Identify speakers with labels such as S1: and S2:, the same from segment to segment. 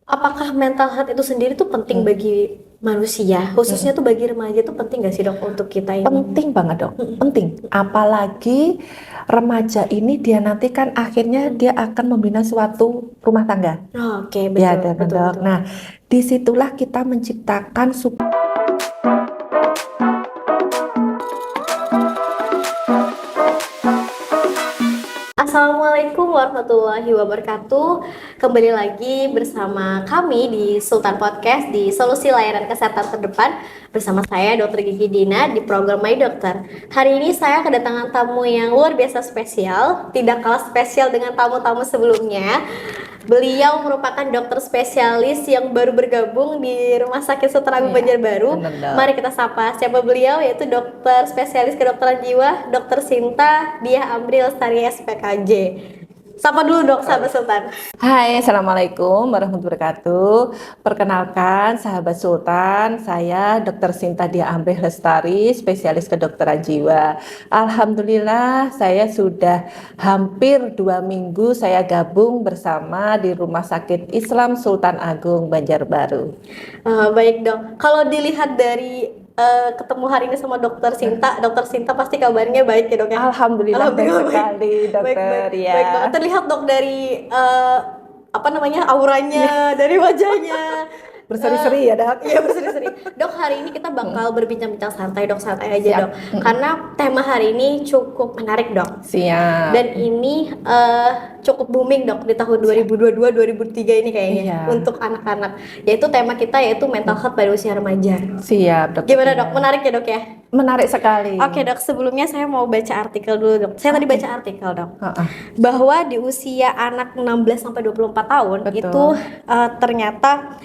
S1: Apakah mental health itu sendiri tuh penting bagi manusia, khususnya tuh bagi remaja tuh penting gak sih dok untuk kita ini?
S2: Penting banget dok, penting. Apalagi remaja ini dia nanti kan akhirnya dia akan membina suatu rumah tangga.
S1: Oke,
S2: Ya,
S1: betul,
S2: kan,
S1: betul,
S2: dok.
S1: betul.
S2: Nah, disitulah kita menciptakan
S1: Assalamualaikum warahmatullahi wabarakatuh. Kembali lagi bersama kami di Sultan Podcast di Solusi Layanan Kesehatan Terdepan bersama saya Dr. Gigi Dina di program My Dokter. Hari ini saya kedatangan tamu yang luar biasa spesial, tidak kalah spesial dengan tamu-tamu sebelumnya. Beliau merupakan dokter spesialis yang baru bergabung di Rumah Sakit Sutrabi Banjarbaru.
S2: bener, dok.
S1: Mari kita sapa siapa beliau, yaitu dokter spesialis kedokteran jiwa, Dokter Sinta Diah Amri Lestari SPKJ. Sapa dulu dok, sahabat Sultan.
S2: Hai, Assalamualaikum warahmatullahi wabarakatuh. Perkenalkan sahabat Sultan, saya Dr. Sinta Diah Amri Lestari, spesialis kedokteran jiwa. Alhamdulillah, saya sudah hampir 2 minggu saya gabung bersama di Rumah Sakit Islam Sultan Agung Banjarbaru.
S1: Baik dok, kalau dilihat dari ketemu hari ini sama dokter Sinta pasti kabarnya baik ya dok ya?
S2: Alhamdulillah baik
S1: Alhamdulillah
S2: sekali, dokter, ya.
S1: baik banget. Terlihat dok dari apa namanya auranya, dari wajahnya.
S2: Berseri-seri ya, dok.
S1: Iya berseri-seri. Dok, hari ini kita bakal berbincang-bincang santai dok, santai aja
S2: Siap.
S1: dok. Karena tema hari ini cukup menarik dok.
S2: Siap.
S1: Dan ini cukup booming dok di tahun 2022-2023 ini kayaknya
S2: Iya.
S1: untuk anak-anak. Yaitu tema kita yaitu mental health pada usia remaja.
S2: Siap, dok.
S1: Gimana dok? Menarik ya dok ya?
S2: Menarik sekali.
S1: Oke dok, sebelumnya saya mau baca artikel dulu dok. Saya tadi baca artikel dok.
S2: Heeh.
S1: Bahwa di usia anak 16 sampai 24 tahun
S2: Betul.
S1: itu ternyata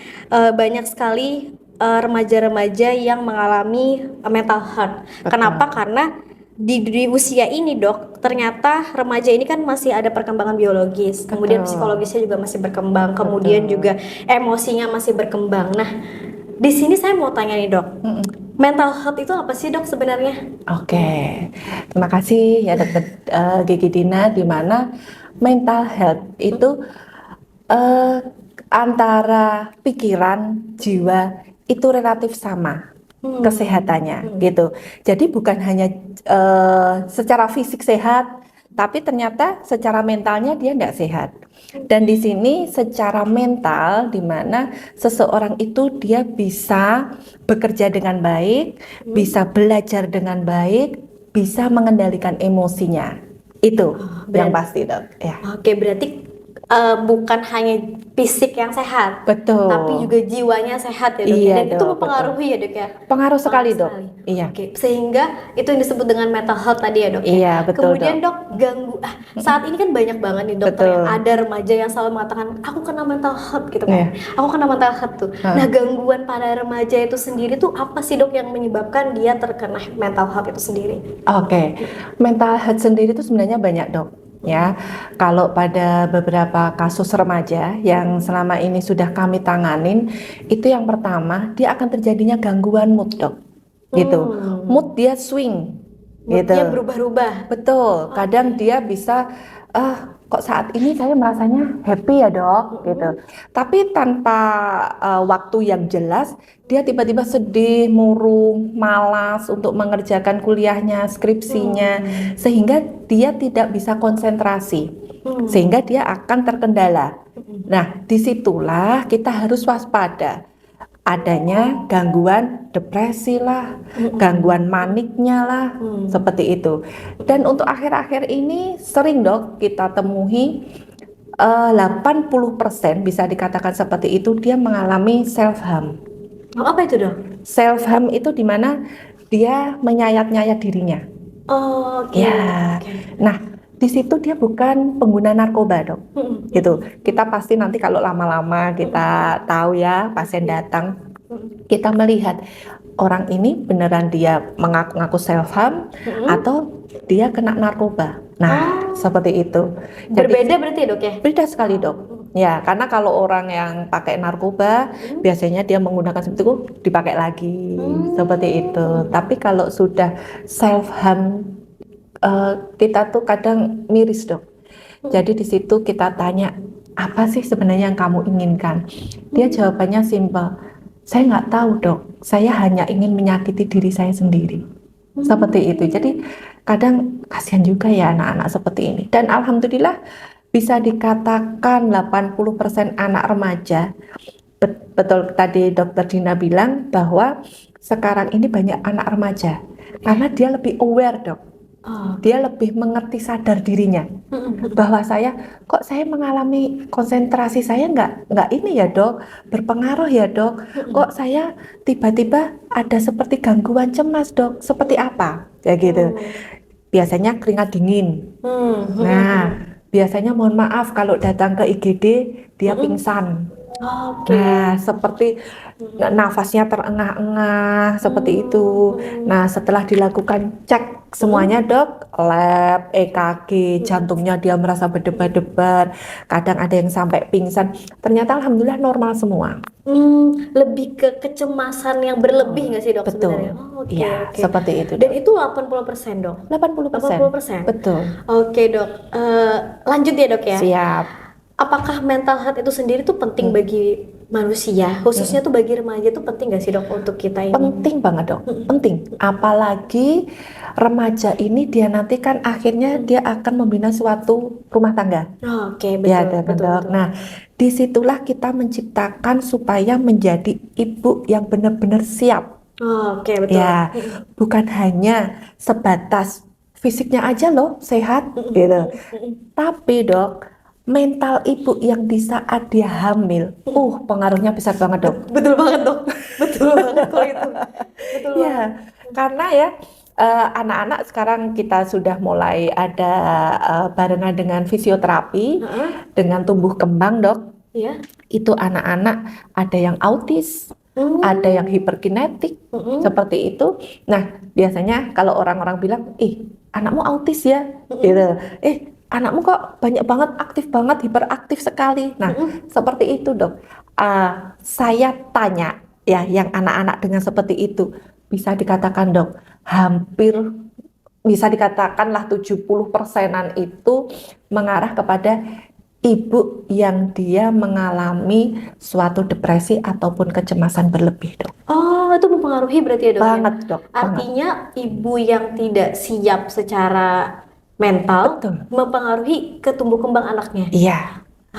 S1: banyak sekali remaja-remaja yang mengalami mental health.
S2: Betul.
S1: Kenapa? Karena di usia ini dok, ternyata remaja ini kan masih ada perkembangan biologis, kemudian
S2: Betul.
S1: psikologisnya juga masih berkembang, kemudian juga emosinya masih berkembang. Nah, di sini saya mau tanya nih dok, mental health itu apa sih dok sebenarnya?
S2: Oke, terima kasih ya dokter Gigi Dina, di mana mental health itu antara pikiran, jiwa itu relatif sama kesehatannya gitu. Jadi bukan hanya secara fisik sehat, tapi ternyata secara mentalnya dia tidak sehat. Dan di sini secara mental, di mana seseorang itu dia bisa bekerja dengan baik, bisa belajar dengan baik, bisa mengendalikan emosinya. Itu yang pasti dok. Ya.
S1: Oke, berarti bukan hanya fisik yang sehat,
S2: Betul.
S1: tapi juga jiwanya sehat ya dok.
S2: Iya,
S1: Dan itu
S2: dok,
S1: mempengaruhi ya dok ya.
S2: Pengaruh sekali dok. Iya.
S1: Oke, sehingga itu yang disebut dengan mental health tadi ya dok.
S2: Iya, betul,
S1: Kemudian dok, saat ini kan banyak banget nih dokter
S2: Betul.
S1: yang ada remaja yang selalu mengatakan aku kena mental health gitu kan.
S2: Iya.
S1: Aku kena mental health tuh. Nah, gangguan pada remaja itu sendiri tuh apa sih dok yang menyebabkan dia terkena mental health itu sendiri?
S2: Oke, mental health sendiri itu sebenarnya banyak dok. Ya, kalau pada beberapa kasus remaja yang selama ini sudah kami tanganin, itu yang pertama dia akan terjadinya gangguan mood dok, gitu. Mood dia swing, gitu.
S1: Moodnya berubah-ubah.
S2: Betul, kadang dia bisa kok saat ini saya merasanya happy ya dok, gitu. Tapi tanpa waktu yang jelas, dia tiba-tiba sedih, murung, malas untuk mengerjakan kuliahnya, skripsinya, sehingga dia tidak bisa konsentrasi, sehingga dia akan terkendala. Nah, disitulah kita harus waspada. Adanya gangguan depresi lah, gangguan maniknya lah, seperti itu. Dan untuk akhir-akhir ini sering dok kita temui 80% bisa dikatakan seperti itu, dia mengalami self harm.
S1: Oh, apa itu dok?
S2: Self harm itu dimana dia menyayat-nyayat dirinya.
S1: Oh, oke.
S2: Ya, nah di situ dia bukan pengguna narkoba dok, gitu. Kita pasti nanti kalau lama-lama kita tahu ya pasien datang, kita melihat orang ini beneran dia mengaku-ngaku self harm atau dia kena narkoba. Nah, seperti itu.
S1: Berbeda berarti ya dok ya?
S2: Beda sekali dok. Ya, karena kalau orang yang pakai narkoba biasanya dia menggunakan seperti itu dipakai lagi, seperti itu. Tapi kalau sudah self harm, kita tuh kadang miris dok. Jadi di situ kita tanya, apa sih sebenarnya yang kamu inginkan? Dia jawabannya simpel, saya nggak tahu dok, saya hanya ingin menyakiti diri saya sendiri. Seperti itu. Jadi kadang kasihan juga ya anak-anak seperti ini. Dan alhamdulillah bisa dikatakan 80% anak remaja, betul tadi dokter Dina bilang bahwa sekarang ini banyak anak remaja karena dia lebih aware dok. Dia lebih mengerti sadar dirinya bahwa kok saya mengalami konsentrasi saya nggak ini ya dok, berpengaruh ya dok, kok saya tiba-tiba ada seperti gangguan cemas dok, seperti apa ya gitu. Biasanya keringat dingin. Nah biasanya mohon maaf kalau datang ke IGD dia pingsan. Nah, seperti nafasnya terengah-engah seperti itu. Nah, setelah dilakukan cek semuanya dok, lab, EKG, jantungnya dia merasa berdebar-debar. Kadang ada yang sampai pingsan. Ternyata alhamdulillah normal semua.
S1: Lebih ke kecemasan yang berlebih nggak sih dok
S2: Betul.
S1: sebenarnya?
S2: Iya, seperti itu.
S1: Dan itu 80% dok?
S2: 80%. Betul.
S1: Oke dok, lanjut ya dok ya.
S2: Siap.
S1: Apakah mental health itu sendiri tuh penting bagi manusia, khususnya tuh bagi remaja tuh penting nggak sih dok untuk kita ini?
S2: Penting banget dok, penting. Apalagi remaja ini dia nanti kan akhirnya dia akan membina suatu rumah tangga.
S1: Oke, betul,
S2: Ya,
S1: betul.
S2: Nah, disitulah kita menciptakan supaya menjadi ibu yang benar-benar siap.
S1: Oke, betul.
S2: Ya, bukan hanya sebatas fisiknya aja loh sehat, gitu. Tapi dok, mental ibu yang di saat dia hamil, pengaruhnya besar banget dok.
S1: Betul banget dok, betul banget kalau itu. Betul
S2: ya,
S1: banget.
S2: Karena ya anak-anak sekarang kita sudah mulai ada barengan dengan fisioterapi, dengan tumbuh kembang dok.
S1: Iya.
S2: Itu anak-anak ada yang autis, ada yang hiperkinetik, seperti itu. Nah, biasanya kalau orang-orang bilang, anakmu autis ya, gitu. Anakmu kok banyak banget, aktif banget, hiperaktif sekali. Nah, seperti itu dok. Saya tanya ya, yang anak-anak dengan seperti itu, bisa dikatakan dok, hampir bisa dikatakanlah 70%-an itu mengarah kepada ibu yang dia mengalami suatu depresi ataupun kecemasan berlebih dok.
S1: Oh, itu mempengaruhi berarti ya dok?
S2: Banget dok.
S1: Artinya ibu yang tidak siap secara mental mempengaruhi ke tumbuh kembang anaknya.
S2: Iya.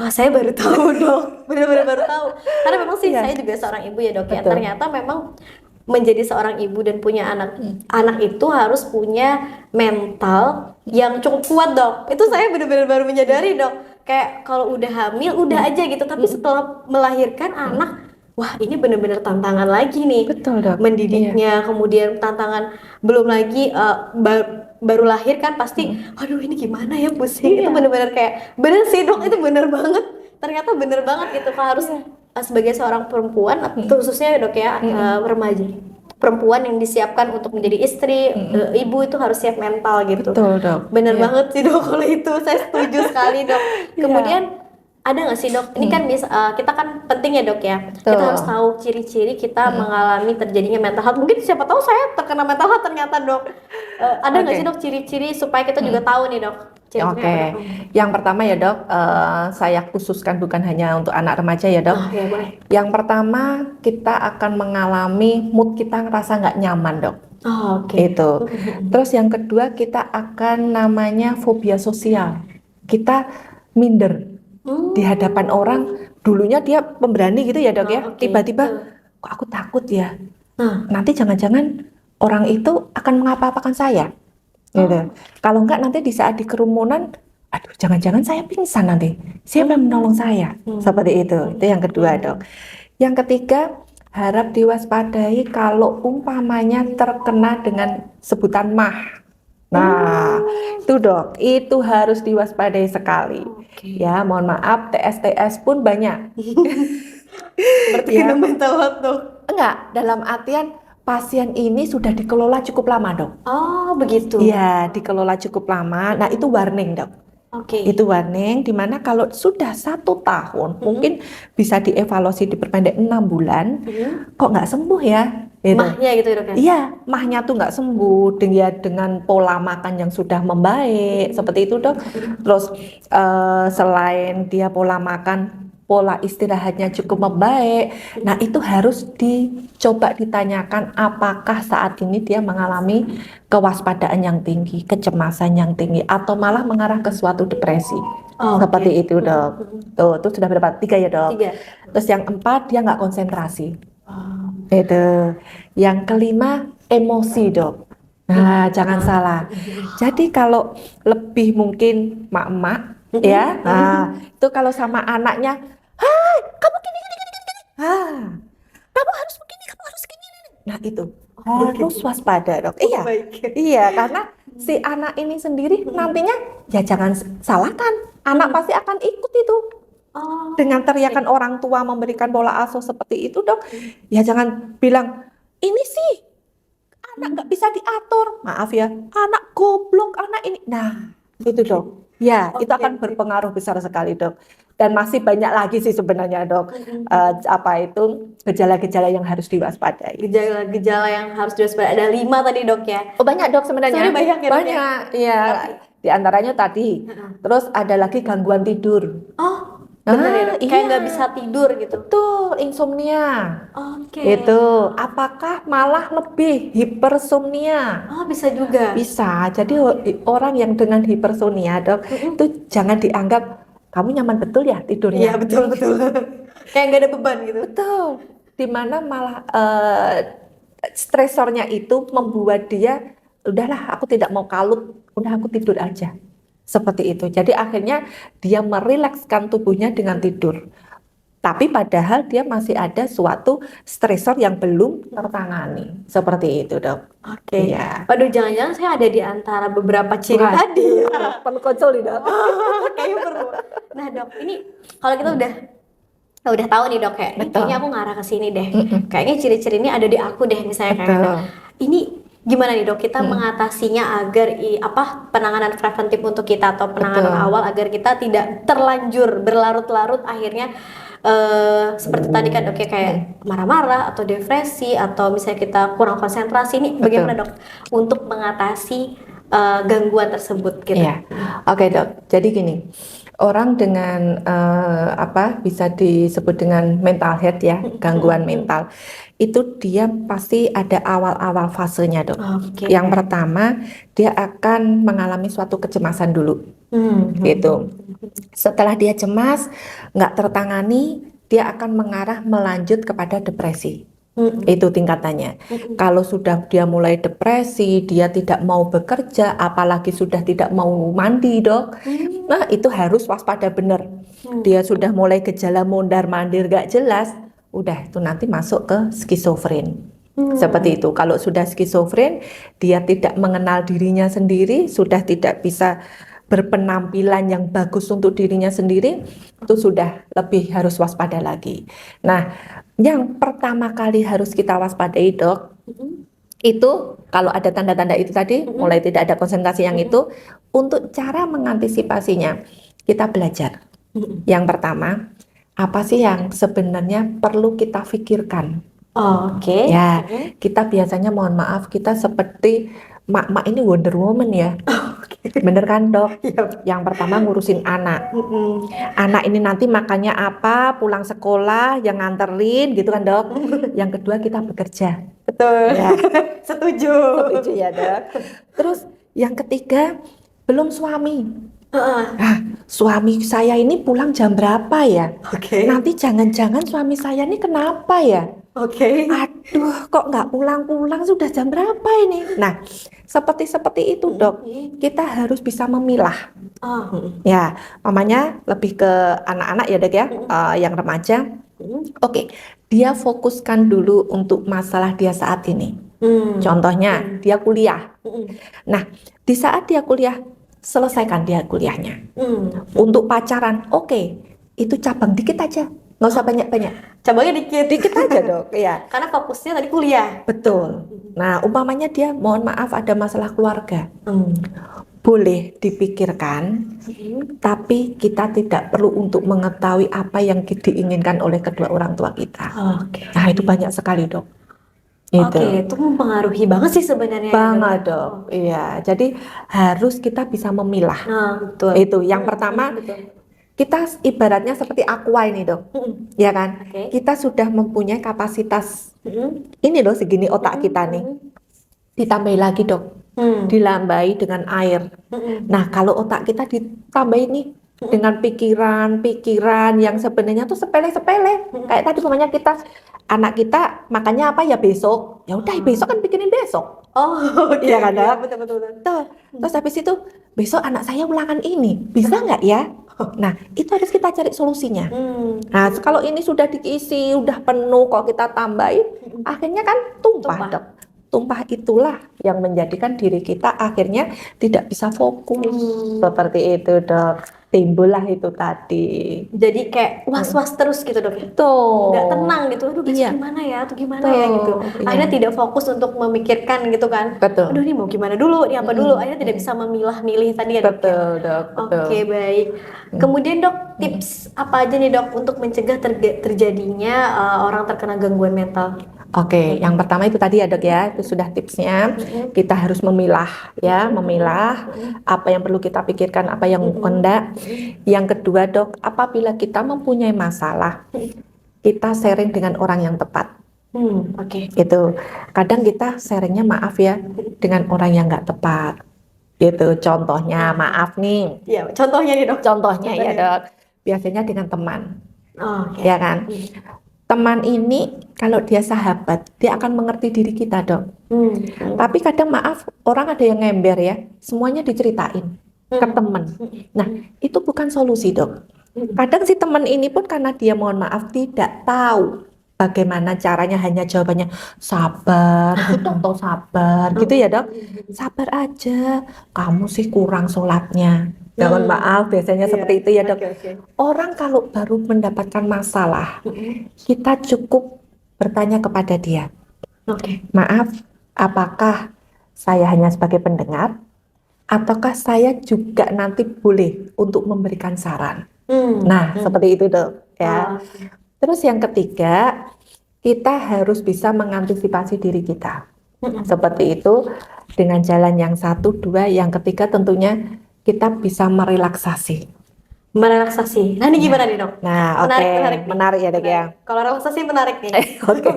S1: Saya baru tahu dok, benar-benar baru tahu. Karena memang sih saya juga seorang ibu ya dok ya. Ternyata memang menjadi seorang ibu dan punya anak itu harus punya mental yang cukup kuat dok. Itu saya benar-benar baru menyadari dok. Kayak kalau udah hamil udah aja gitu, tapi setelah melahirkan anak, wah ini benar-benar tantangan lagi nih.
S2: Betul dok.
S1: Mendidiknya, kemudian tantangan belum lagi baru lahir kan pasti, aduh ini gimana ya pusing. Itu benar-benar kayak bener sih dok, itu bener banget. Ternyata bener banget gitu, harus sebagai seorang perempuan, khususnya dok ya, remaja perempuan yang disiapkan untuk menjadi istri, ibu itu harus siap mental gitu.
S2: Betul dok.
S1: Bener banget sih dok kalau itu, saya setuju sekali dok. Kemudian ada nggak sih dok? Ini kan kita kan penting ya dok ya. Kita harus tahu ciri-ciri kita mengalami terjadinya mental health. Mungkin siapa tahu saya terkena mental health ternyata dok. Ada nggak sih dok ciri-ciri supaya kita juga tahu nih dok?
S2: Yang pertama ya dok, saya khususkan bukan hanya untuk anak remaja ya dok.
S1: Ya, boleh.
S2: Yang pertama kita akan mengalami mood kita ngerasa nggak nyaman dok. Itu. Terus yang kedua kita akan namanya fobia sosial. Kita minder di hadapan orang. Dulunya dia pemberani gitu ya dok ya. Tiba-tiba kok aku takut ya. Nanti jangan-jangan orang itu akan mengapa-apakan saya. Gitu. Kalau enggak nanti di saat di kerumunan, aduh jangan-jangan saya pingsan nanti. Siapa yang menolong saya? Seperti itu. Itu yang kedua dok. Yang ketiga, harap diwaspadai kalau umpamanya terkena dengan sebutan MAH. Nah, itu dok, itu harus diwaspadai sekali. Ya, mohon maaf, TS pun banyak.
S1: Berarti kena mental health dok?
S2: Enggak, dalam artian pasien ini sudah dikelola cukup lama dok.
S1: Oh begitu.
S2: Iya, dikelola cukup lama. Nah itu warning dok. Itu warning, dimana kalau sudah 1 tahun mungkin bisa dievaluasi diperpendek 6 bulan. Kok nggak sembuh ya? gitu.
S1: Mahnya gitu ya dok ya?
S2: Iya, mahnya tuh nggak sembuh dia dengan pola makan yang sudah membaik seperti itu dok. Terus selain dia pola makan, pola istirahatnya cukup membaik. Nah itu harus dicoba ditanyakan apakah saat ini dia mengalami kewaspadaan yang tinggi, kecemasan yang tinggi, atau malah mengarah ke suatu depresi.
S1: Oh,
S2: Seperti
S1: oke.
S2: itu dok. Tuh sudah berapa? 3 ya dok.
S1: 3.
S2: Terus yang 4 dia nggak konsentrasi.
S1: Oh.
S2: Itu. Yang kelima emosi dok. Nah jangan salah. Jadi kalau lebih mungkin mak-mak ya, nah itu kalau sama anaknya, hai kamu gini gini gini gini, kamu harus begini, kamu harus gini. Nah itu harus waspada dok. Iya, iya karena si anak ini sendiri nantinya ya jangan salahkan, anak pasti akan ikut itu.
S1: Oh,
S2: Dengan teriakan orang tua memberikan pola asuh seperti itu dok, ya jangan bilang ini sih anak nggak bisa diatur, maaf ya, anak goblok, anak ini. Nah itu dok, ya itu akan berpengaruh besar sekali dok. Dan masih banyak lagi sih sebenarnya dok, apa itu gejala-gejala yang harus diwaspadai.
S1: Gejala-gejala yang harus diwaspadai ada 5 tadi dok ya?
S2: Oh banyak dok sebenarnya.
S1: Sebenarnya banyak ya, dok, ya?
S2: Banyak, iya. Di antaranya tadi, terus ada lagi gangguan tidur.
S1: Oh, benar ya dok? Kayak
S2: Iya.
S1: nggak bisa tidur gitu.
S2: Betul, insomnia.
S1: Oke.
S2: Itu, apakah malah lebih hipersomnia?
S1: Oh, bisa juga.
S2: Bisa. Jadi orang yang dengan hipersomnia, dok, itu jangan dianggap kamu nyaman betul ya tidurnya.
S1: Iya betul. Kayak nggak ada beban gitu.
S2: Betul. Dimana malah stresornya itu membuat dia, udahlah aku tidak mau kalut, udah aku tidur aja. Seperti itu. Jadi akhirnya dia merilekskan tubuhnya dengan tidur. Tapi padahal dia masih ada suatu stresor yang belum tertangani. Seperti itu dok.
S1: Oke.
S2: Iya.
S1: Waduh, jangan-jangan saya ada di antara beberapa ciri tadi.
S2: Perlu konsul nih dok.
S1: Kayaknya perlu. Nah dok, ini kalau kita udah tahu nih dok, kayak kayaknya aku ngarah ke sini deh. Kayaknya ciri-ciri ini ada di aku deh misalnya kayak.
S2: Betul.
S1: Ini gimana nih dok kita mengatasinya agar penanganan preventif untuk kita atau penanganan
S2: Betul.
S1: awal agar kita tidak terlanjur berlarut-larut akhirnya seperti tadi kan dok ya kayak marah-marah atau depresi atau misalnya kita kurang konsentrasi. Ini bagaimana dok untuk mengatasi gangguan tersebut gitu?
S2: Iya. Oke dok. Jadi gini, orang dengan bisa disebut dengan mental health ya, gangguan mental, itu dia pasti ada awal-awal fasenya dok.
S1: Oke.
S2: Yang pertama dia akan mengalami suatu kecemasan dulu, gitu. Setelah dia cemas, nggak tertangani, dia akan mengarah melanjut kepada depresi. Itu tingkatannya. Kalau sudah dia mulai depresi, dia tidak mau bekerja, apalagi sudah tidak mau mandi dok, nah itu harus waspada bener. Dia sudah mulai gejala mondar-mandir gak jelas, udah itu nanti masuk ke skizofren. Seperti itu. Kalau sudah skizofren, dia tidak mengenal dirinya sendiri, sudah tidak bisa berpenampilan yang bagus untuk dirinya sendiri, itu sudah lebih harus waspada lagi. Nah, yang pertama kali harus kita waspadai dok, itu kalau ada tanda-tanda itu tadi, mulai tidak ada konsentrasi yang itu, untuk cara mengantisipasinya, kita belajar. Yang pertama, apa sih yang sebenarnya perlu kita pikirkan?
S1: Oke.
S2: Ya, kita biasanya mohon maaf, kita seperti mak-mak ini Wonder Woman ya. Bener kan dok? Yang pertama ngurusin anak. Anak ini nanti makannya apa, pulang sekolah, yang nganterin gitu kan dok. Yang kedua kita bekerja.
S1: Betul.
S2: Ya.
S1: Setuju.
S2: Setuju ya dok. Terus yang ketiga belum suami. Suami saya ini pulang jam berapa ya?
S1: Oke.
S2: Nanti jangan-jangan suami saya ini kenapa ya?
S1: Oke.
S2: Aduh, kok nggak pulang-pulang, sudah jam berapa ini? Nah, seperti itu dok, kita harus bisa memilah. Ya, mamanya lebih ke anak-anak ya dok ya, yang remaja. Oke, dia fokuskan dulu untuk masalah dia saat ini. Contohnya, dia kuliah. Nah, di saat dia kuliah, selesaikan dia kuliahnya. Untuk pacaran, oke, itu cabang dikit aja. Nggak usah banyak-banyak.
S1: Cabangnya dikit
S2: aja dok, ya.
S1: Karena fokusnya tadi kuliah.
S2: Betul. Nah, umpamanya dia mohon maaf ada masalah keluarga, boleh dipikirkan, tapi kita tidak perlu untuk mengetahui apa yang diinginkan oleh kedua orang tua kita. Nah, itu banyak sekali dok. Gitu.
S1: Oke, itu mempengaruhi banget sih sebenarnya ya,
S2: Banget
S1: Dok.
S2: dok, iya. Jadi harus kita bisa memilah.
S1: Nah, betul.
S2: Itu yang pertama,
S1: Betul.
S2: kita ibaratnya seperti aqua ini dok, ya kan?
S1: Oke.
S2: Kita sudah mempunyai kapasitas
S1: Mm-mm.
S2: ini loh segini otak kita nih. Ditambahi lagi dok, dilambai dengan air. Nah kalau otak kita ditambahi nih dengan pikiran-pikiran yang sebenarnya tuh sepele-sepele. Kayak tadi pokoknya kita anak kita makannya apa ya besok, ya udah besok kan bikinin besok.
S1: Oh, oke.
S2: Iya kan, Dok?
S1: Betul.
S2: Tuh. Terus habis itu besok anak saya ulangan ini, bisa nggak ya? Nah, itu harus kita cari solusinya. Nah, kalau ini sudah diisi, udah penuh, kok kita tambahin, akhirnya kan tumpah,
S1: Tumpah.
S2: Dok. Tumpah itulah yang menjadikan diri kita akhirnya tidak bisa fokus. Seperti itu, Dok. Timbullah itu tadi.
S1: Jadi kayak was-was terus gitu, Dok ya.
S2: Tuh.
S1: Nggak tenang gitu, aduh besok
S2: Iya.
S1: gimana ya atau gimana
S2: Tuh,
S1: ya gitu.
S2: iya.
S1: Akhirnya tidak fokus untuk memikirkan gitu kan.
S2: Betul.
S1: Aduh ini mau gimana dulu, ini apa dulu. Akhirnya tidak bisa memilah-milih tadi ya, Dok ya.
S2: Betul, Dok. Betul.
S1: Oke, baik. Kemudian Dok, tips apa aja nih Dok untuk mencegah terjadinya orang terkena gangguan mental?
S2: Oke, yang pertama itu tadi ya dok ya, itu sudah tipsnya. Kita harus memilah ya, memilah apa yang perlu kita pikirkan, apa yang enggak. Yang kedua dok, apabila kita mempunyai masalah, kita sharing dengan orang yang tepat.
S1: Oke.
S2: Gitu. Kadang kita sharingnya maaf ya dengan orang yang nggak tepat. Gitu. Contohnya maaf nih.
S1: Iya, contohnya nih Dok.
S2: Contohnya ya dok, biasanya dengan teman,
S1: Oke.
S2: ya kan? Teman ini kalau dia sahabat, dia akan mengerti diri kita dok. Tapi kadang maaf, orang ada yang ngember ya, semuanya diceritain ke teman. Nah, itu bukan solusi dok. Kadang si teman ini pun karena dia mohon maaf tidak tahu bagaimana caranya, hanya jawabannya sabar, atau sabar, gitu ya dok. Sabar aja, kamu sih kurang sholatnya. Mohon maaf, biasanya seperti itu ya dok.
S1: Oke.
S2: Orang kalau baru mendapatkan masalah, kita cukup bertanya kepada dia.
S1: Oke.
S2: Maaf, apakah saya hanya sebagai pendengar, ataukah saya juga nanti boleh untuk memberikan saran? Nah, seperti itu dok. Ya. Terus yang ketiga, kita harus bisa mengantisipasi diri kita. Seperti itu, dengan jalan yang satu, dua, yang ketiga tentunya kita bisa merelaksasi.
S1: Merelaksasi. Nah, ini gimana nih, Dok?
S2: Nah, oke. Menarik ya, Dok ya.
S1: Kalau relaksasi menarik nih.
S2: Oke.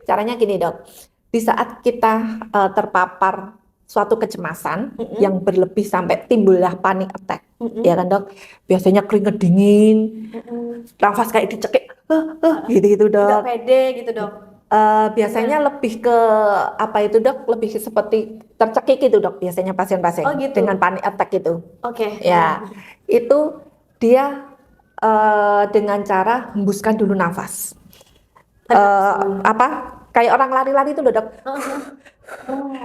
S2: Caranya gini, Dok. Di saat kita terpapar suatu kecemasan yang berlebih sampai timbullah panic attack, ya kan, Dok? Biasanya keringet dingin, nafas kayak dicekik, gitu-gitu, Dok.
S1: Nggak pede gitu, Dok.
S2: Biasanya lebih ke apa itu dok, lebih seperti tercekik itu dok, biasanya pasien-pasien dengan panic attack itu.
S1: Oke.
S2: Ya, itu dia dengan cara hembuskan dulu nafas. Kayak orang lari-lari itu loh dok.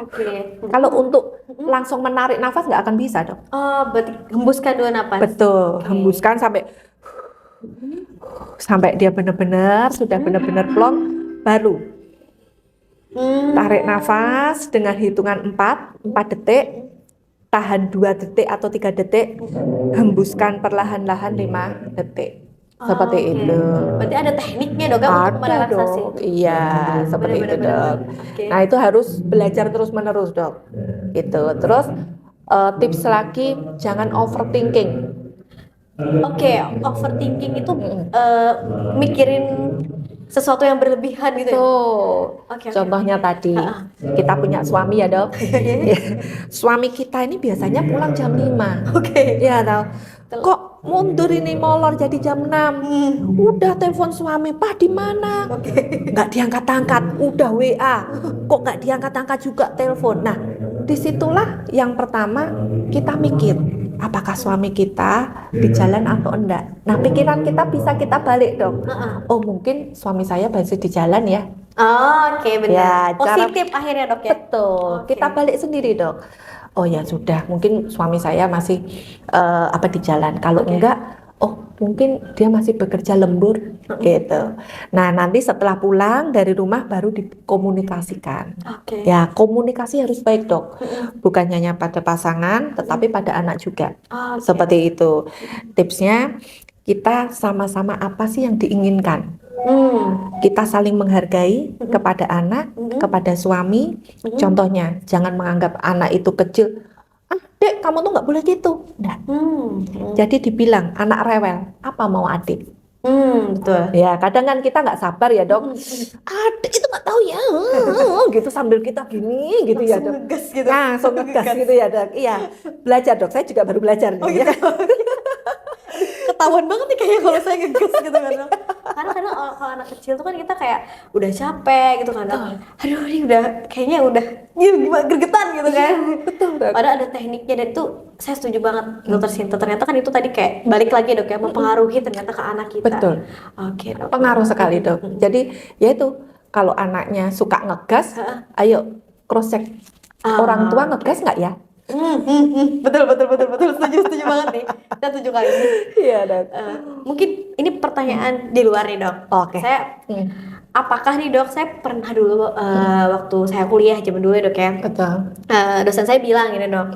S1: Oke.
S2: Kalau untuk langsung menarik nafas nggak akan bisa dok.
S1: Berarti hembuskan dua nafas.
S2: Betul, hembuskan sampai dia benar-benar sudah benar-benar plong. Baru tarik nafas dengan hitungan 4 detik, tahan 2 detik atau 3 detik, hembuskan perlahan-lahan 5 detik. Seperti itu.
S1: Berarti ada tekniknya dok untuk merelaksasi.
S2: Dok. Iya, seperti itu dok. Nah itu harus belajar terus-menerus dok. Gitu. Terus tips lagi, jangan overthinking.
S1: Oke, overthinking itu mikirin sesuatu yang berlebihan gitu ya?
S2: Contohnya tadi kita punya suami ya dok. Suami kita ini biasanya pulang jam 5. Ya tahu. Kok mundur ini molor jadi jam 6. Udah telepon suami, Pak di mana? Nggak diangkat-angkat. Udah WA. Kok nggak diangkat-angkat juga telepon. Nah, disitulah yang pertama kita mikir, apakah suami kita di jalan atau enggak. Nah, pikiran kita bisa kita balik dong. Oh, mungkin suami saya masih di jalan ya.
S1: Oke, benar. Ya, positif akhirnya dok ya.
S2: Betul. Kita balik sendiri dok. Oh ya sudah, mungkin suami saya masih di jalan. Kalau enggak, oh mungkin dia masih bekerja lembur gitu. Nah, nanti setelah pulang dari rumah baru dikomunikasikan. Ya, komunikasi harus baik dok. Bukan hanya pada pasangan, tetapi pada anak juga. Seperti itu. Tipsnya, kita sama-sama apa sih yang diinginkan. Kita saling menghargai kepada anak, kepada suami.
S1: Mm-mm.
S2: Contohnya, jangan menganggap anak itu kecil. Ah, Dek, kamu tuh nggak boleh gitu. Nggak. Jadi dibilang anak rewel, apa mau adik?
S1: Betul.
S2: Ya, kadang kan kita nggak sabar ya dok. Adik itu nggak tahu ya, gitu sambil kita gini, gitu ya
S1: Langsung
S2: dok.
S1: ngegas gitu.
S2: Langsung ngegas gitu ya dok. Iya, belajar dok. Saya juga baru belajar nih.
S1: Oh gitu. Ketahuan banget nih kayak kalau saya ngegas gitu kan Dok. Karena kadang kalau anak kecil tuh kan kita kayak udah capek gitu kan Dok. Aduh ini udah kayaknya udah gimana gregetan gitu kan.
S2: Betul dok.
S1: Padahal ada tekniknya dan itu saya setuju banget Dokter Sinta. Ternyata kan itu tadi kayak balik lagi Dok ya, mempengaruhi ternyata ke anak kita.
S2: Betul.
S1: Oke Dok.
S2: Pengaruh sekali dok. Jadi ya itu kalau anaknya suka ngegas, ayo cross check. Orang tua ngegas nggak ya?
S1: Betul setuju banget nih. Saya setuju kali ini.
S2: Iya dok.
S1: Mungkin ini pertanyaan di luar nih Dok.
S2: Oke.
S1: Saya apakah nih Dok, saya pernah dulu waktu saya kuliah zaman dulu ya Dok ya.
S2: Betul.
S1: Dosen saya bilang gini Dok.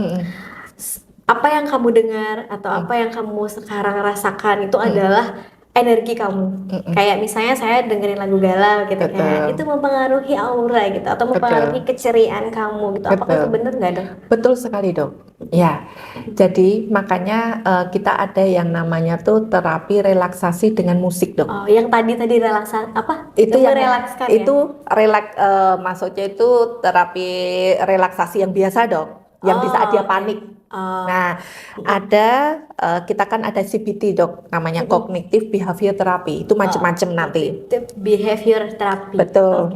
S1: Apa yang kamu dengar atau apa yang kamu sekarang rasakan itu adalah energi kamu. Kayak misalnya saya dengerin lagu galau gitu kan, itu mempengaruhi aura gitu atau mempengaruhi keceriaan kamu gitu. Apakah itu benar nggak Dok?
S2: Betul sekali dok. Ya, jadi makanya kita ada yang namanya tuh terapi relaksasi dengan musik dok.
S1: Oh, yang tadi relaksasi apa?
S2: Itu yang
S1: merelakskan
S2: itu maksudnya itu terapi relaksasi yang biasa dok, yang di saat dia panik. Nah, ada kita kan ada CBT dok, namanya Cognitive Behavior Therapy. Itu macam-macam nanti.
S1: Cognitive Behavior Therapy.
S2: Betul,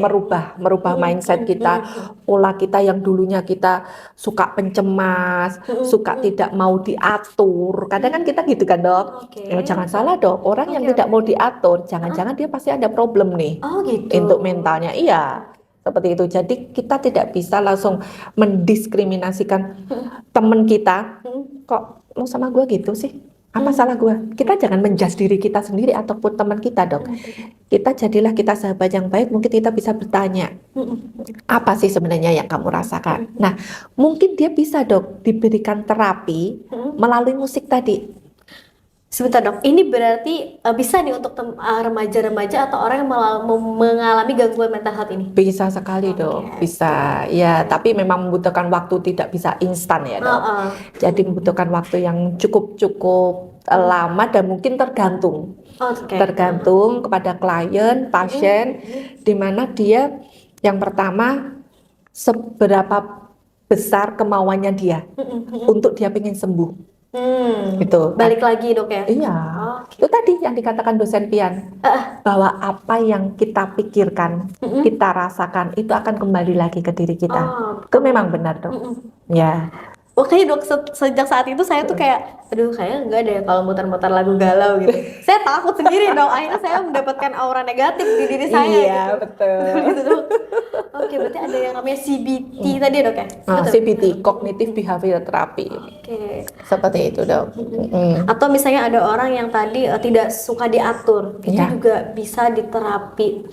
S2: merubah mindset kita, pola kita yang dulunya kita suka pencemas, suka tidak mau diatur. Kadang kan kita gitu kan dok. Jangan salah dok, orang yang tidak mau diatur, jangan-jangan dia pasti ada problem nih.
S1: Oh gitu.
S2: Untuk mentalnya, iya. Seperti itu. Jadi kita tidak bisa langsung mendiskriminasikan teman kita. Kok lo sama gue gitu sih? Apa salah gue? Kita jangan menjudge diri kita sendiri ataupun teman kita dok. Kita jadilah kita sahabat yang baik. Mungkin kita bisa bertanya, apa sih sebenarnya yang kamu rasakan? Nah, mungkin dia bisa dok diberikan terapi melalui musik tadi.
S1: Sebentar dok, ini berarti bisa nih untuk remaja-remaja atau orang yang mengalami gangguan mental health ini?
S2: Bisa sekali dok, bisa. Ya, tapi memang membutuhkan waktu, tidak bisa instan ya dok. Jadi membutuhkan waktu yang cukup lama dan mungkin tergantung. Tergantung kepada klien, pasien, di mana dia yang pertama seberapa besar kemauannya dia untuk dia pengen sembuh. Gitu.
S1: Balik lagi dok ya?
S2: Iya. Itu tadi yang dikatakan dosen Pian, bahwa apa yang kita pikirkan, kita rasakan itu akan kembali lagi ke diri kita. Itu memang benar dok. Ya.
S1: Makanya dok, sejak saat itu saya tuh kayak, aduh kayaknya enggak deh kalau muter-muter lagu galau gitu. Saya takut sendiri dong, akhirnya saya mendapatkan aura negatif di diri saya.
S2: Iya,
S1: gitu.
S2: betul.
S1: Gitu, dok. Oke, berarti ada yang namanya CBT tadi dok ya?
S2: CBT, Cognitive Behavior Therapy. Seperti itu dok.
S1: Atau misalnya ada orang yang tadi tidak suka diatur, itu juga bisa diterapi.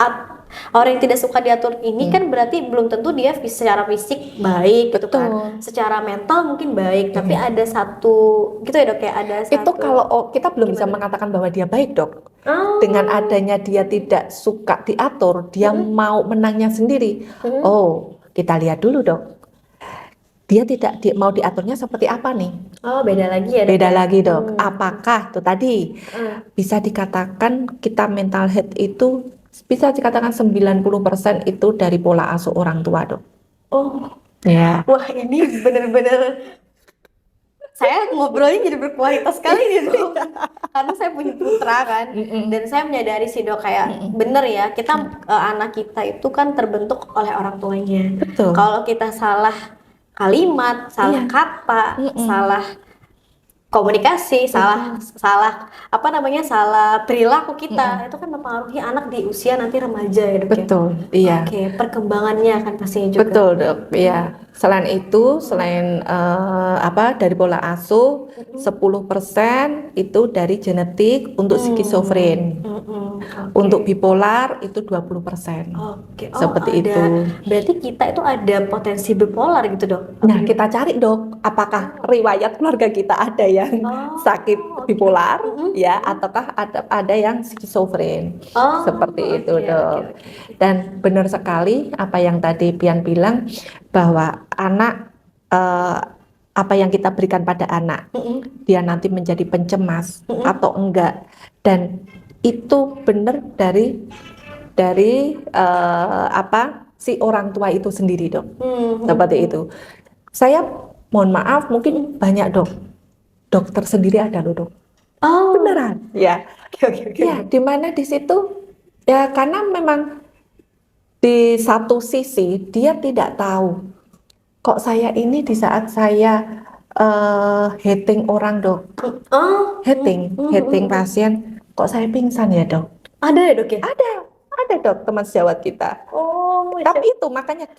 S1: Orang yang tidak suka diatur ini kan berarti belum tentu dia secara fisik baik gitu kan, secara mental mungkin baik, tapi ada satu gitu ya dok ya, ada satu.
S2: Itu kalau kita belum bisa mengatakan bahwa dia baik dok. Dengan adanya dia tidak suka diatur, dia mau menangnya sendiri. Oh, kita lihat dulu dok. Dia tidak mau diaturnya seperti apa nih?
S1: Oh, beda lagi ya dok.
S2: Beda lagi dok. Apakah tuh tadi bisa dikatakan kita mental health itu bisa dikatakan 90% itu dari pola asuh orang tua dok.
S1: Oh,
S2: ya.
S1: Wah ini bener-bener saya ngobrolnya jadi berkualitas sekali nih dok. Karena saya punya putra kan, dan saya menyadari sih dok kayak bener ya kita anak kita itu kan terbentuk oleh orang tuanya.
S2: Betul.
S1: Kalau kita salah kalimat, salah kata, salah komunikasi, salah perilaku kita, itu kan mempengaruhi anak di usia nanti remaja ya dok.
S2: Betul, iya.
S1: Oke, perkembangannya kan pastinya juga.
S2: Betul dok, iya. Selain itu, dari pola asuh, 10% itu dari genetik untuk skizofren.
S1: Oke.
S2: Untuk bipolar itu 20%.
S1: Oke. Oh,
S2: Seperti
S1: ada.
S2: itu.
S1: Berarti kita itu ada potensi bipolar gitu, Dok?
S2: Nah, kita cari dok, apakah riwayat keluarga kita ada yang sakit
S1: oke.
S2: bipolar, ya,
S1: Mm-mm.
S2: ataukah ada yang skizofren,
S1: Oh,
S2: seperti itu
S1: oke,
S2: dok.
S1: oke.
S2: Dan benar sekali apa yang tadi Pian bilang bahwa anak apa yang kita berikan pada anak,
S1: Mm-mm.
S2: dia nanti menjadi pencemas
S1: Mm-mm.
S2: atau enggak, dan itu benar dari apa si orang tua itu sendiri dok, seperti itu. Saya mohon maaf, mungkin banyak dokter sendiri ada loh dok.
S1: Oh,
S2: Beneran, ya.
S1: oke.
S2: Ya, di mana di situ ya karena memang di satu sisi dia tidak tahu kok saya ini di saat saya hitting orang dok,
S1: Oh,
S2: hitting pasien, kok saya pingsan ya dok?
S1: ada ya, Dok ya?
S2: Ada dok teman sejawat kita.
S1: Oh,
S2: Tapi itu makanya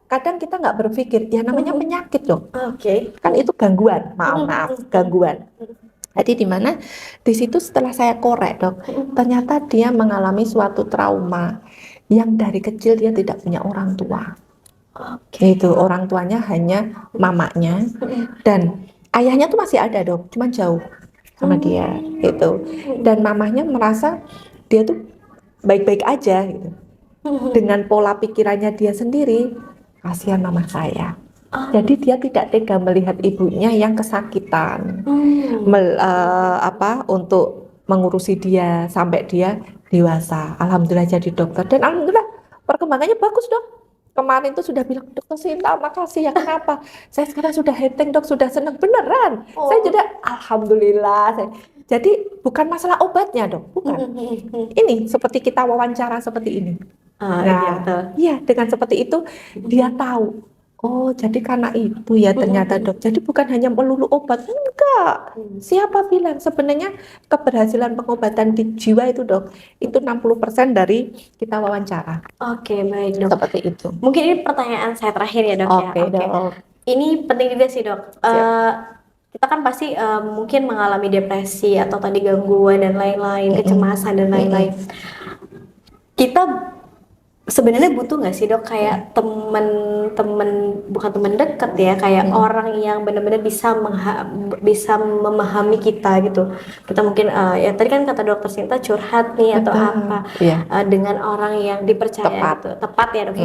S2: kadang kita nggak berpikir ya namanya penyakit dok.
S1: oke.
S2: Kan itu gangguan, maaf, gangguan. Jadi di mana di situ setelah saya korek dok, ternyata dia mengalami suatu trauma yang dari kecil dia tidak punya orang tua.
S1: Oke.
S2: Itu orang tuanya hanya mamanya dan ayahnya tuh masih ada dok, cuman jauh sama dia itu. Dan mamanya merasa dia tuh baik-baik aja gitu. Dengan pola pikirannya dia sendiri, kasihan mama saya. Jadi dia tidak tega melihat ibunya yang kesakitan, untuk mengurusi dia sampai dia dewasa. Alhamdulillah jadi dokter dan alhamdulillah perkembangannya bagus dok. Kemarin tuh sudah bilang dokter Sinta makasih ya, kenapa? Saya sekarang sudah hitting dok, sudah senang beneran. Saya juga alhamdulillah. Jadi bukan masalah obatnya dok, bukan. Ini seperti kita wawancara seperti ini.
S1: Iya, betul.
S2: Iya, dengan seperti itu dia tahu. Oh, jadi karena itu ya ternyata dok. Jadi bukan hanya melulu obat, enggak. Siapa bilang sebenarnya keberhasilan pengobatan di jiwa itu dok, itu 60% dari kita wawancara.
S1: Oke, baik dok.
S2: Seperti itu.
S1: Mungkin ini pertanyaan saya terakhir ya dok ya.
S2: Oke, dok.
S1: Ini penting juga sih dok. Kita kan pasti mungkin mengalami depresi atau tadi gangguan dan lain-lain, kecemasan dan lain-lain. Kita sebenarnya butuh nggak sih dok kayak temen bukan temen deket ya, kayak orang yang benar-benar bisa memahami kita gitu. Kita mungkin ya tadi kan kata dokter Sinta curhat nih atau apa dengan orang yang dipercaya gitu, tepat ya dok.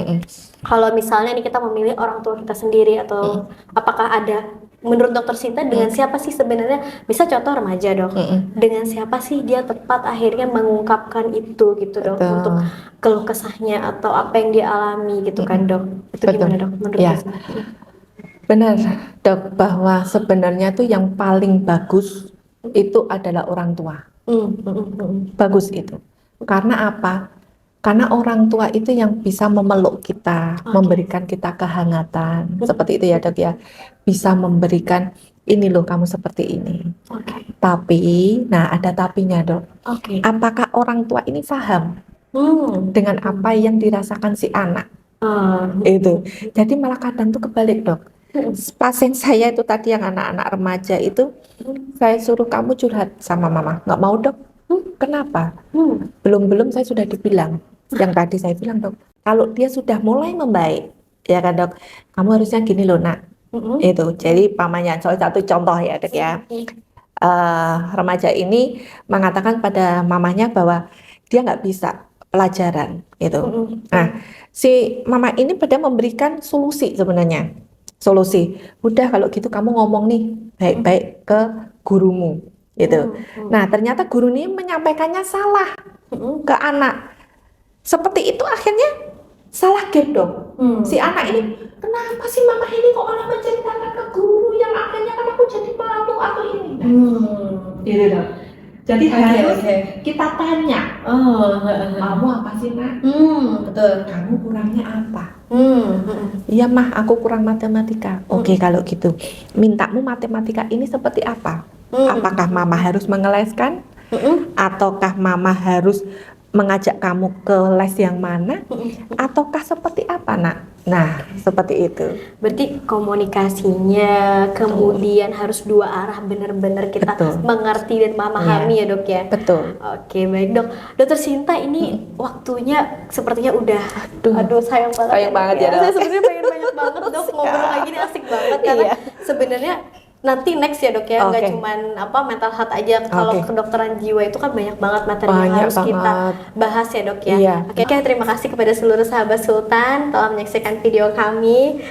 S1: Kalau misalnya nih kita memilih orang tua kita sendiri atau apakah ada menurut dokter Sinta dengan siapa sih sebenarnya, bisa contoh remaja dok, dengan siapa sih dia tepat akhirnya mengungkapkan itu gitu dok, untuk keluh kesahnya atau apa yang dia alami gitu kan dok. Itu gimana dok menurut
S2: ya. Benar dok, bahwa sebenarnya tuh yang paling bagus itu adalah orang tua. Bagus itu. Karena apa? Karena orang tua itu yang bisa memeluk kita, memberikan kita kehangatan, seperti itu ya dok ya. Bisa memberikan, ini loh kamu seperti ini. Tapi, nah ada tapinya dok. Apakah orang tua ini paham dengan apa yang dirasakan si anak? Itu. Jadi malah kadang tuh kebalik dok. Pasien saya itu tadi yang anak-anak remaja itu, saya suruh kamu curhat sama mama, nggak mau dok. Kenapa? Belum saya sudah dibilang. Yang tadi saya bilang dok, kalau dia sudah mulai membaik, ya kan dok, kamu harusnya gini loh nak. Itu. Jadi pamannya, satu contoh ya dok ya. Remaja ini mengatakan pada mamanya bahwa dia nggak bisa pelajaran gitu. Nah, si mama ini pada memberikan solusi sebenarnya. Solusi. Udah kalau gitu kamu ngomong nih baik-baik ke gurumu gitu. Nah, ternyata guru ini menyampaikannya salah ke anak. Seperti itu akhirnya salah gap dong. Si anak ini, kenapa sih mama ini kok malah menceritakan ke guru yang akhirnya kan aku jadi malu atau ini. Gitu dong. Jadi harus kita tanya, kamu apa sih nak?
S1: Betul.
S2: Kamu kurangnya apa? Iya mah, aku kurang matematika. Oke, kalau gitu, mintamu matematika ini seperti apa? Apakah mama harus mengeleskan? Ataukah mama harus mengajak kamu ke les yang mana? Ataukah seperti apa nak? Nah, seperti itu.
S1: Berarti komunikasinya kemudian harus dua arah, benar-benar kita
S2: Betul.
S1: mengerti dan memahami ya dok ya.
S2: Betul.
S1: Oke baik dok. Dokter Sinta ini waktunya sepertinya udah, aduh sayang banget.
S2: Sayang banget ya, Dok.
S1: Saya sebenarnya pengen banyak banget dok ngobrol kayak gini, asik banget karena
S2: Iya.
S1: sebenarnya nanti next ya dok ya, nggak
S2: Oke.
S1: cuman mental health aja. Kalau
S2: Oke.
S1: kedokteran jiwa itu kan banyak banget materi yang
S2: Banyak
S1: harus kita
S2: banget.
S1: bahas ya dok ya.
S2: Iya.
S1: Oke, terima kasih kepada seluruh sahabat Sultan telah menyaksikan video kami.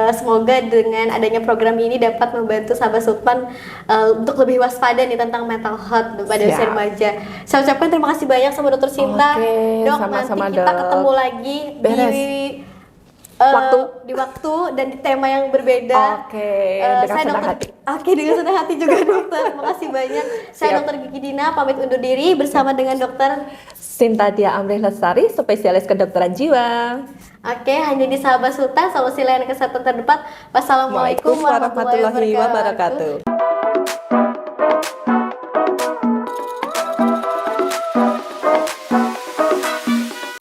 S1: Semoga dengan adanya program ini dapat membantu sahabat Sultan untuk lebih waspada nih tentang mental health pada usia
S2: Siap.
S1: remaja. Saya ucapkan terima kasih banyak sama Dokter Sinta.
S2: Oke,
S1: Dok,
S2: sama-sama,
S1: nanti kita
S2: Dok.
S1: ketemu lagi
S2: Beres.
S1: di waktu dan di tema yang berbeda.
S2: Oke, dengan
S1: Saya
S2: senang
S1: dokter.
S2: hati.
S1: Oke, dengan senang hati juga dokter. Terima kasih banyak. Saya
S2: Siap.
S1: Dokter Gigi Dina pamit undur diri bersama dengan Dokter.
S2: Sinta Dia Amrih Lestari, spesialis kedokteran jiwa.
S1: Oke, hanya di Sahabat Sultan, solusi layanan kesehatan terdepan. Wassalamualaikum warahmatullahi wabarakatuh.